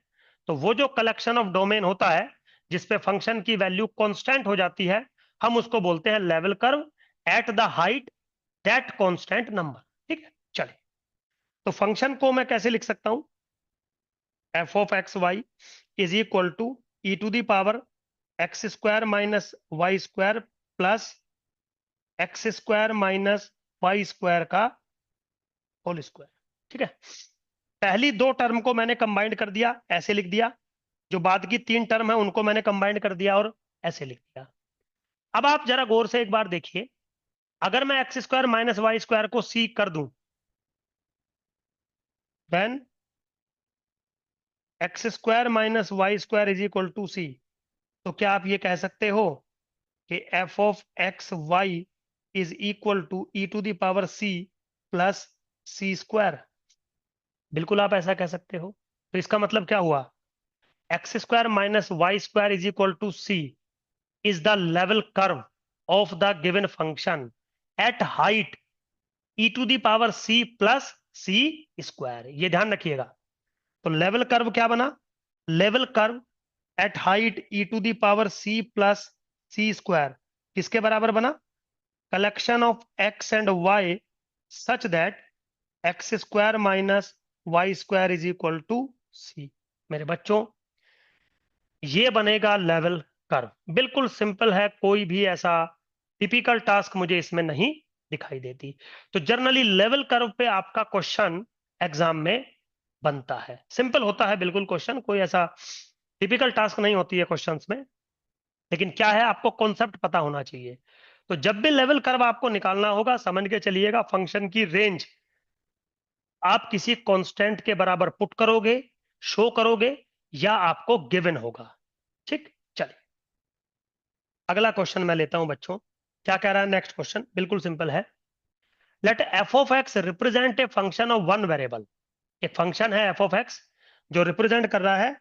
तो वो जो कलेक्शन ऑफ डोमेन होता है जिसपे फंक्शन की वैल्यू कांस्टेंट हो जाती है, हम उसको बोलते हैं level curve at the height that constant number. ठीक है, चलिए तो फंक्शन को मैं कैसे लिख सकता हूं, f of x y is equal to e to the power x square minus y square plus x square minus y square का होल स्क्वायर। ठीक है, पहली दो टर्म को मैंने कंबाइंड कर दिया, ऐसे लिख दिया। जो बाद की तीन टर्म है उनको मैंने कंबाइंड कर दिया और ऐसे लिख दिया। अब आप जरा गौर से एक बार देखिए, अगर मैं x square minus y square को सी कर दूं, then x square minus y square is equal to सी। तो क्या आप ये कह सकते हो कि F of x y is equal to e to the power c plus c square? बिल्कुल आप ऐसा कह सकते हो। तो इसका मतलब क्या हुआ, x square minus y square is equal to c is the level curve of the given function at height e to the power c plus c square. ये ध्यान रखिएगा। तो लेवल कर्व क्या बना, level curve at height e to the power c plus c square किसके बराबर बना, collection of x and y such that x square minus y square is equal to सी। मेरे बच्चों ये बनेगा लेवल कर्व। बिल्कुल सिंपल है, कोई भी ऐसा टिपिकल टास्क मुझे इसमें नहीं दिखाई देती। तो जनरली लेवल कर्व पे आपका क्वेश्चन एग्जाम में बनता है, सिंपल होता है बिल्कुल क्वेश्चन, कोई ऐसा टिपिकल टास्क नहीं होती है क्वेश्चंस में। लेकिन क्या है, आपको कॉन्सेप्ट पता होना चाहिए। तो जब भी लेवल कर्व आपको निकालना होगा, समझ के चलिएगा फंक्शन की रेंज आप किसी कांस्टेंट के बराबर पुट करोगे, शो करोगे, या आपको गिवन होगा। ठीक, चलिए अगला क्वेश्चन मैं लेता हूं बच्चों। क्या कह रहा है नेक्स्ट क्वेश्चन, बिल्कुल सिंपल है। Let f of x represent a function of one variable. एक फंक्शन है एफ ऑफ एक्स जो रिप्रेजेंट कर रहा है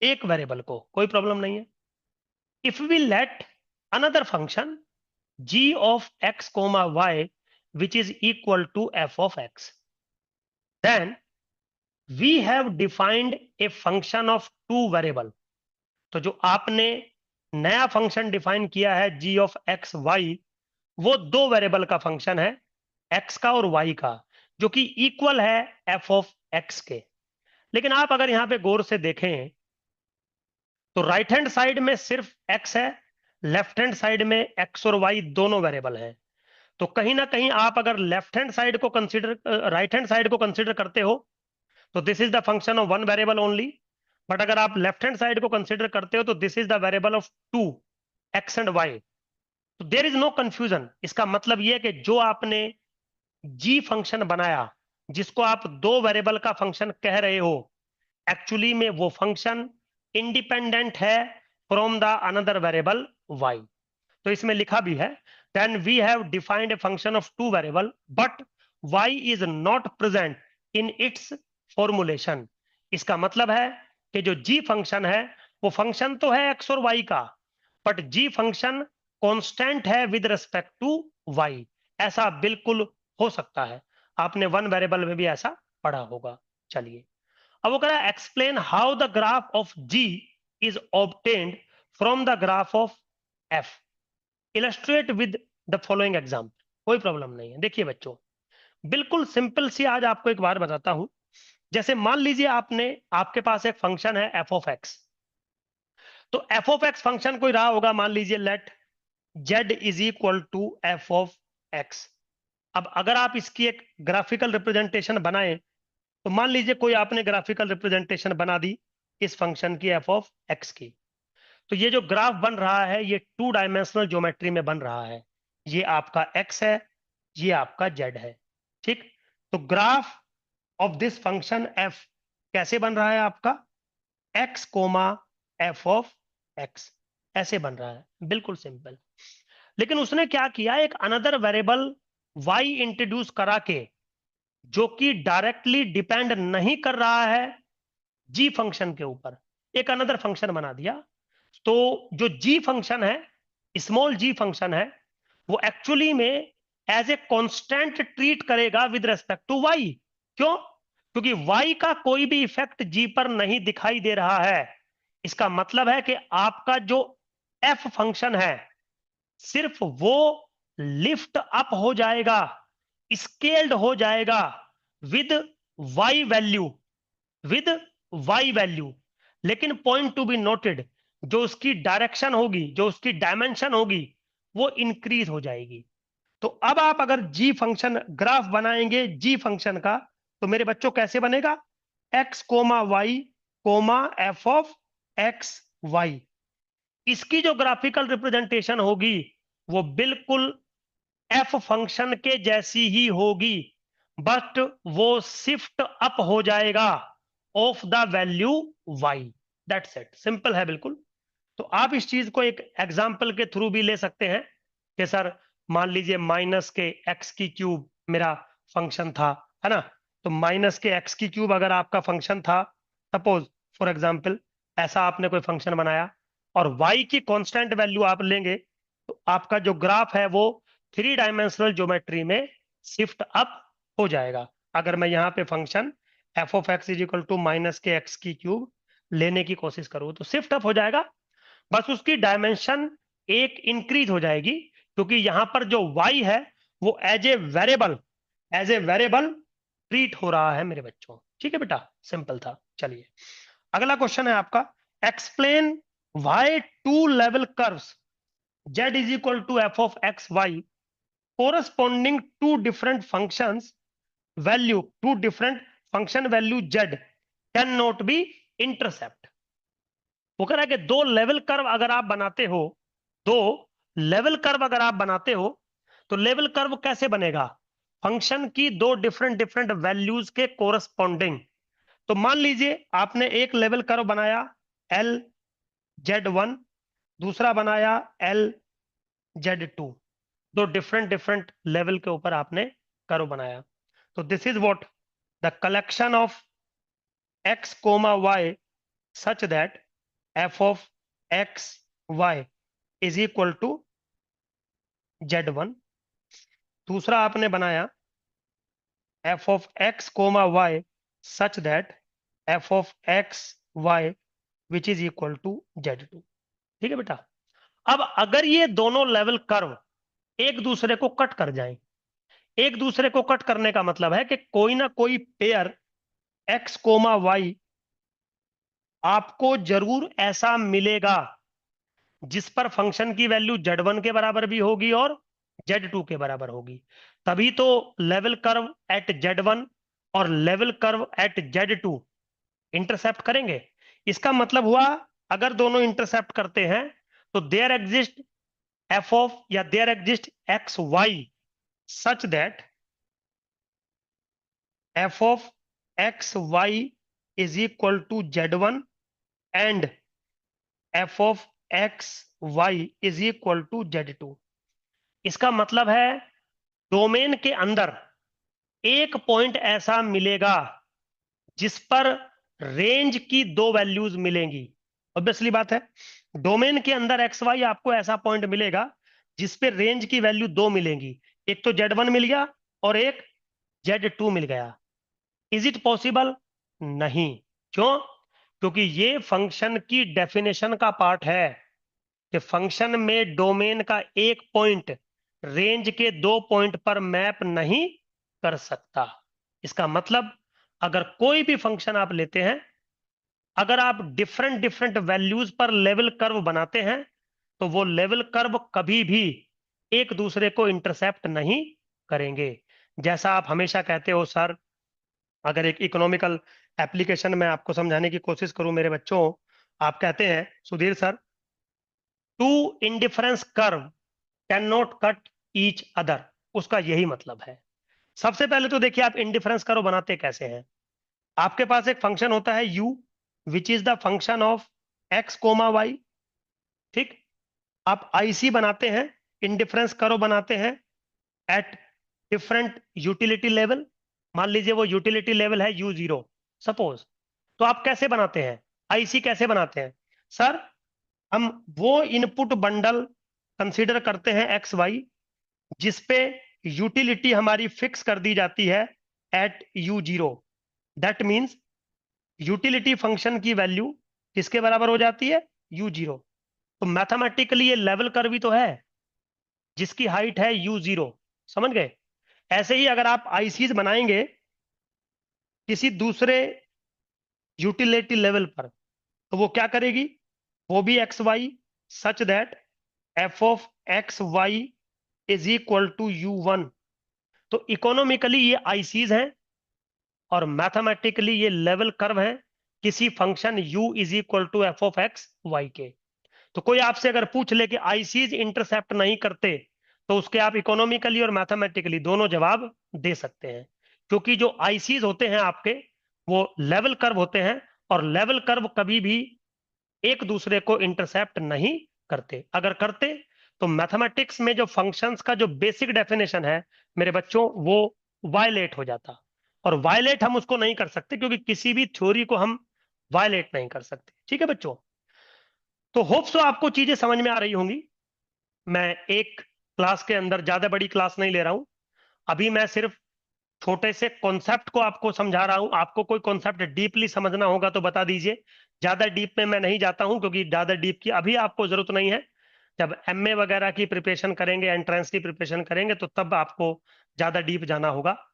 एक वेरिएबल को, कोई प्रॉब्लम नहीं है। If we let another function g of x comma y which is equal to f of x, then we have defined a function of two variable। तो जो आपने नया फंक्शन डिफाइन किया है g of x y, वो दो वेरिएबल का फंक्शन है, x का और y का, जो कि इक्वल है f of x के। लेकिन आप अगर यहां पे गौर से देखें तो राइट हैंड साइड में सिर्फ x है, लेफ्ट हैंड साइड में x और y दोनों वेरिएबल हैं। तो कहीं ना कहीं आप अगर लेफ्ट हैंड साइड को कंसीडर, राइट हैंड साइड को कंसीडर करते हो तो this is the function of one variable only. But अगर आप लेफ्ट हैंड साइड को कंसीडर करते हो तो this is the variable of two, x and y. तो देयर इज नो कंफ्यूजन। इसका मतलब यह है कि जो आपने जी फंक्शन बनाया, जिसको आप दो वेरिएबल का फंक्शन कह रहे हो, एक्चुअली में वो फंक्शन इंडिपेंडेंट है from the another variable y। तो इसमें लिखा भी है, then we have defined a function of two variable but y is not present in its formulation. इसका मतलब है कि जो g फंक्शन है वो फंक्शन तो है x और y का, बट g फंक्शन कांस्टेंट है विद रिस्पेक्ट टू y। ऐसा बिल्कुल हो सकता है, आपने वन वेरिएबल में भी ऐसा पढ़ा होगा। चलिए, अब वो कह रहा है explain how the graph of g is obtained from the graph of f, illustrate with the following example. कोई प्रॉब्लम नहीं है। देखिए बच्चों, बिल्कुल सिंपल सी आज आपको एक बार बताता हूं। जैसे मान लीजिए आपके पास एक फंक्शन है एफ ऑफ एक्स। तो एफ ऑफ एक्स फंक्शन कोई रहा होगा, मान लीजिए let z is equal to f of x. अब अगर आप इसकी एक ग्राफिकल रिप्रेजेंटेशन बनाएं, तो मान लीजिए कोई आपने ग्राफिकल रिप्रेजेंटेशन बना दी इस फंक्शन की एफ ऑफ एक्स की। तो ये जो ग्राफ बन रहा है ये टू डायमेंशनल ज्योमेट्री में बन रहा है। ये आपका x है, ये आपका z है। ठीक, तो graph of this function f कैसे बन रहा है आपका, x comma f of x ऐसे बन रहा है, बिल्कुल सिंपल। लेकिन उसने क्या किया, एक अनदर वेरिएबल y इंट्रोड्यूस करा के, जो कि डायरेक्टली डिपेंड नहीं कर रहा है g फंक्शन के ऊपर, एक अनदर फंक्शन बना दिया। तो जो g फंक्शन है, स्मॉल g फंक्शन है, वो एक्चुअली में एज ए कांस्टेंट ट्रीट करेगा विद रेस्पेक्ट टू y। क्यों? क्योंकि y का कोई भी इफेक्ट g पर नहीं दिखाई दे रहा है। इसका मतलब है कि आपका जो f फंक्शन है सिर्फ वो लिफ्ट अप हो जाएगा, स्केल्ड हो जाएगा with y value, with y value. लेकिन पॉइंट टू बी नोटेड, जो उसकी डायरेक्शन होगी, जो उसकी डायमेंशन होगी, वो इंक्रीज हो जाएगी। तो अब आप अगर g फंक्शन ग्राफ बनाएंगे g फंक्शन का, तो मेरे बच्चों कैसे बनेगा, x comma y comma f of x y. इसकी जो ग्राफिकल रिप्रेजेंटेशन होगी वो बिल्कुल f फंक्शन के जैसी ही होगी, बट वो शिफ्ट अप हो जाएगा of the value y। That's it, simple है बिल्कुल। तो आप इस चीज को एक एग्जाम्पल के थ्रू भी ले सकते हैं कि सर मान लीजिए माइनस के एक्स की क्यूब मेरा फंक्शन था, है ना। तो माइनस के एक्स की क्यूब अगर आपका फंक्शन था, सपोज फॉर एग्जाम्पल ऐसा आपने कोई फंक्शन बनाया और y की कांस्टेंट वैल्यू आप लेंगे, तो आपका जो ग्राफ है वो थ्री डायमेंशनल ज्योमेट्री में शिफ्ट अप हो जाएगा। अगर मैं यहाँ पे function f of x is equal to minus k x की क्यूब लेने की कोशिश करूँ तो शिफ्ट अप हो जाएगा, बस उसकी डायमेंशन एक इंक्रीज हो जाएगी, क्योंकि यहां पर जो y है वो as a variable, as a variable treat हो रहा है मेरे बच्चों। ठीक है बेटा, सिंपल था। चलिए, अगला क्वेश्चन है आपका, explain why two level curves z is equal to f of x y corresponding to different functions value, two different function value z can not be intercept. वो कह रहा है कि दो लेवल कर्व अगर आप बनाते हो, दो लेवल कर्व अगर आप बनाते हो, तो लेवल कर्व कैसे बनेगा, फंक्शन की दो डिफरेंट डिफरेंट वैल्यूज के कोरस्पॉन्डिंग। तो मान लीजिए आपने एक लेवल कर्व बनाया एल जेड वन, दूसरा बनाया एल जेड टू, दो डिफरेंट डिफरेंट लेवल के ऊपर आपने कर्व बनाया। तो this is what the collection of x comma y such that f of x y is equal to Z one. दूसरा आपने बनाया f of x comma y such that f of x y which is equal to Z two. ठीक है बेटा। अब अगर ये दोनों लेवल कर्व एक दूसरे को कट कर जाएं, एक दूसरे को कट करने का मतलब है कि कोई ना कोई पेयर एक्स कोमा वाई आपको जरूर ऐसा मिलेगा जिस पर फंक्शन की वैल्यू z1 के बराबर भी होगी और z2 के बराबर होगी। तभी तो लेवल कर्व एट z1 और level curve eight z2 intercept करेंगे। इसका मतलब हुआ अगर दोनों इंटरसेप्ट करते हैं तो देयर एग्जिस्ट एफ ऑफ या there exist x y such that f of x y is equal to Z1 and f of x y is equal to Z2। इसका मतलब है डोमेन के अंदर एक पॉइंट ऐसा मिलेगा जिस पर रेंज की दो वैल्यूज मिलेंगी। ऑब्वियसली बात है, डोमेन के अंदर एक्स वाई आपको ऐसा पॉइंट मिलेगा जिस पे रेंज की वैल्यू दो मिलेंगी। एक तो Z1 मिल गया और एक Z2 मिल गया। Is it possible? नहीं। क्यों? क्योंकि ये फंक्शन की डेफिनेशन का पार्ट है कि फंक्शन में डोमेन का एक पॉइंट रेंज के दो पॉइंट पर मैप नहीं कर सकता। इसका मतलब अगर कोई भी फंक्शन आप लेते हैं, अगर आप डिफरेंट डिफरेंट वैल्यूज पर लेवल कर्व बनाते हैं, तो वो लेवल कर्व कभी भी एक दूसरे को इंटरसेप्ट नहीं करेंगे। जैसा आप हमेशा कहते हो सर, अगर एक इकोनॉमिकल एप्लीकेशन में आपको समझाने की कोशिश करूं मेरे बच्चों, आप कहते हैं Sudhir sir, two indifference curve can not cut each other. उसका यही मतलब है। सबसे पहले तो देखिए आप इंडिफरेंस कर्व बनाते कैसे हैं। आपके पास एक फंक्शन होता है u which is the function of x comma y. ठीक, आप आईसी बनाते हैं, इंडिफरेंस कर्व बनाते हैं एट डिफरेंट यूटिलिटी लेवल। मान लीजिए वो यूटिलिटी लेवल है u0 सपोज। तो आप कैसे बनाते हैं, आईसी कैसे बनाते हैं? सर, हम वो इनपुट बंडल कंसीडर करते हैं एक्स वाई जिसपे यूटिलिटी हमारी फिक्स कर दी जाती है at u0। That means utility function की वैल्यू किसके बराबर हो जाती है? u0। तो मैथमेटिकली ये लेवल कर्व भी तो है जिसकी हाइट है u0। समझ गए? ऐसे ही अगर आप आईसीज बनाएंगे किसी दूसरे यूटिलिटी लेवल पर, तो वो क्या करेगी? वो भी x y such that f of x y is equal to u1। तो इकोनॉमिकली ये आईसीज हैं और मैथमेटिकली ये लेवल कर्व है किसी function u is equal to f of x y के। तो कोई आपसे अगर पूछ ले कि आईसीज इंटरसेप्ट नहीं करते, तो उसके आप इकोनॉमिकली और मैथमेटिकली दोनों जवाब दे सकते हैं। क्योंकि जो आईसीज होते हैं आपके, वो लेवल कर्व होते हैं और लेवल कर्व कभी भी एक दूसरे को इंटरसेप्ट नहीं करते। अगर करते तो मैथमेटिक्स में जो फंक्शंस का जो बेसिक डेफिनेशन है मेरे बच्चों, वो वायलेट हो जाता। और वायलेट हम उसको नहीं कर सकते क्योंकि किसी भी थ्योरी को हम वायलेट नहीं कर सकते। ठीक है बच्चों? तो होप सो आपको चीजें समझ में आ रही होंगी। मैं एक क्लास के अंदर ज्यादा बड़ी क्लास नहीं ले रहा हूं। अभी मैं सिर्फ छोटे से कॉन्सेप्ट को आपको समझा रहा हूं। आपको कोई कॉन्सेप्ट डीपली समझना होगा तो बता दीजिए। ज्यादा डीप में मैं नहीं जाता हूं क्योंकि ज्यादा डीप की अभी आपको जरूरत नहीं है। जब एमए वगैरह की प्रिपरेशन करेंगे, एंट्रेंस की प्रिपरेशन करेंगे, तो तब आपको ज्यादा डीप जाना होगा।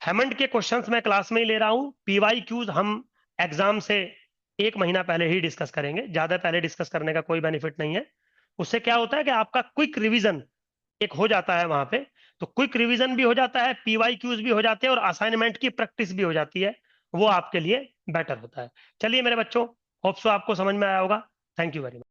हेमंड के क्वेश्चंस मैं क्लास में ही ले रहा हूं। पीवाई क्यूज हम एग्जाम से एक महीना पहले ही डिस्कस करेंगे। ज्यादा पहले डिस्कस करने का कोई बेनिफिट नहीं है। उससे क्या होता है कि आपका क्विक रिवीजन एक हो जाता है वहां पे। तो क्विक रिवीजन भी हो जाता है, पीवाई क्यूज भी हो जाते हैं और असाइनमेंट की प्रैक्टिस भी हो जाती है। वो आपके लिए बेटर होता है। चलिए मेरे बच्चों, होप सो आपको समझ में आया होगा। Thank you very much.